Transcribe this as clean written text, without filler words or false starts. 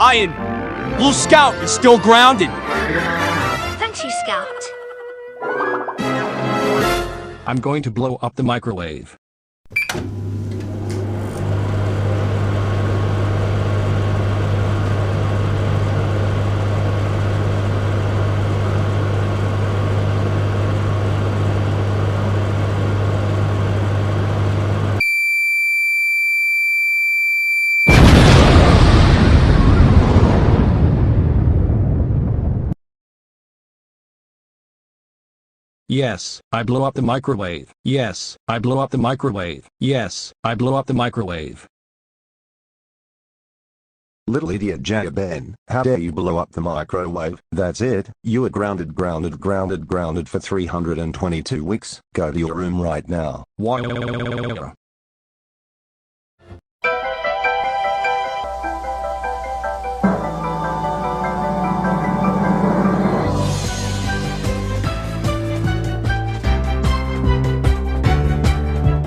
dying. Blue Scout is still grounded. Thanks, you Scout. I'm going to blow up the microwave. Yes, I blow up the microwave. Yes, I blow up the microwave. Yes, I blow up the microwave. Little idiot Jaben, how dare you blow up the microwave? That's it, you are grounded for 322 weeks. Go to your room right now. Why?